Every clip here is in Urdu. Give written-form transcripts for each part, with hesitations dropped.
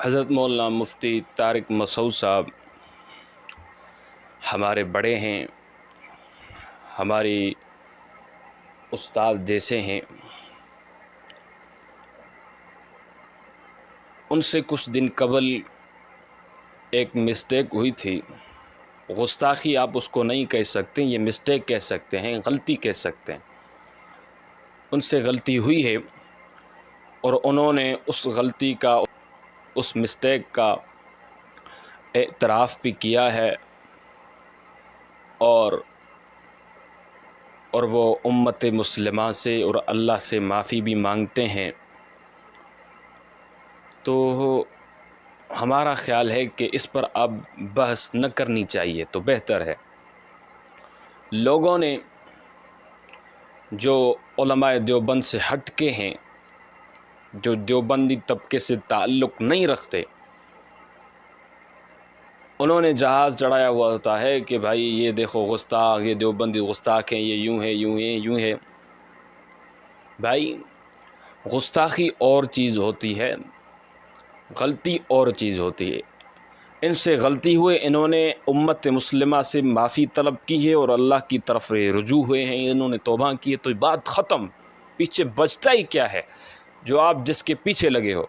حضرت مولانا مفتی طارق مسعود صاحب ہمارے بڑے ہیں، ہماری استاد جیسے ہیں۔ ان سے کچھ دن قبل ایک مسٹیک ہوئی تھی، گستاخی آپ اس کو نہیں کہہ سکتے، یہ مسٹیک کہہ سکتے ہیں، غلطی کہہ سکتے ہیں۔ ان سے غلطی ہوئی ہے اور انہوں نے اس غلطی کا، اس مسٹیک کا اعتراف بھی کیا ہے اور وہ امت مسلمہ سے اور اللہ سے معافی بھی مانگتے ہیں۔ تو ہمارا خیال ہے کہ اس پر اب بحث نہ کرنی چاہیے تو بہتر ہے۔ لوگوں نے جو علماء دیوبند سے ہٹ کے ہیں، جو دیوبندی طبقے سے تعلق نہیں رکھتے، انہوں نے جہاز چڑھایا ہوا ہوتا ہے کہ بھائی یہ دیکھو گستاخ، یہ دیوبندی گستاخ ہیں، یہ یوں ہے، یوں ہے، یوں ہے۔ بھائی گستاخی اور چیز ہوتی ہے، غلطی اور چیز ہوتی ہے۔ ان سے غلطی ہوئے، انہوں نے امت مسلمہ سے معافی طلب کی ہے اور اللہ کی طرف رجوع ہوئے ہیں، انہوں نے توبہ کی ہے، تو بات ختم۔ پیچھے بچتا ہی کیا ہے جو آپ جس کے پیچھے لگے ہو؟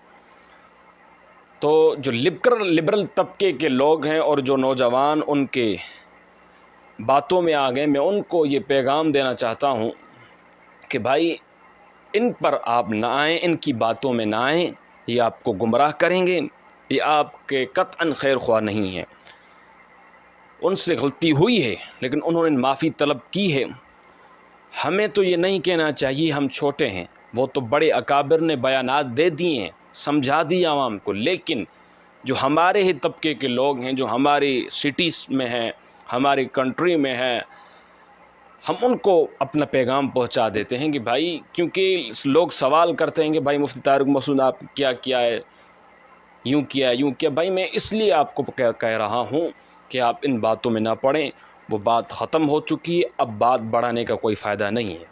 تو جو لبرل طبقے کے لوگ ہیں اور جو نوجوان ان کے باتوں میں آ گئے، میں ان کو یہ پیغام دینا چاہتا ہوں کہ بھائی ان پر آپ نہ آئیں، ان کی باتوں میں نہ آئیں، یہ آپ کو گمراہ کریں گے، یہ آپ کے قطعاً خیر خواہ نہیں ہیں۔ ان سے غلطی ہوئی ہے لیکن انہوں نے معافی طلب کی ہے۔ ہمیں تو یہ نہیں کہنا چاہیے ہم چھوٹے ہیں، وہ تو بڑے اکابر نے بیانات دے دیے ہیں، سمجھا دیا عوام کو، لیکن جو ہمارے ہی طبقے کے لوگ ہیں، جو ہماری سٹیز میں ہیں، ہماری کنٹری میں ہیں، ہم ان کو اپنا پیغام پہنچا دیتے ہیں کہ بھائی، کیونکہ لوگ سوال کرتے ہیں کہ بھائی مفتی طارق مسعود آپ کیا کیا ہے، یوں کیا یوں کیا۔ بھائی میں اس لیے آپ کو کہہ رہا ہوں کہ آپ ان باتوں میں نہ پڑیں، وہ بات ختم ہو چکی ہے، اب بات بڑھانے کا کوئی فائدہ نہیں ہے۔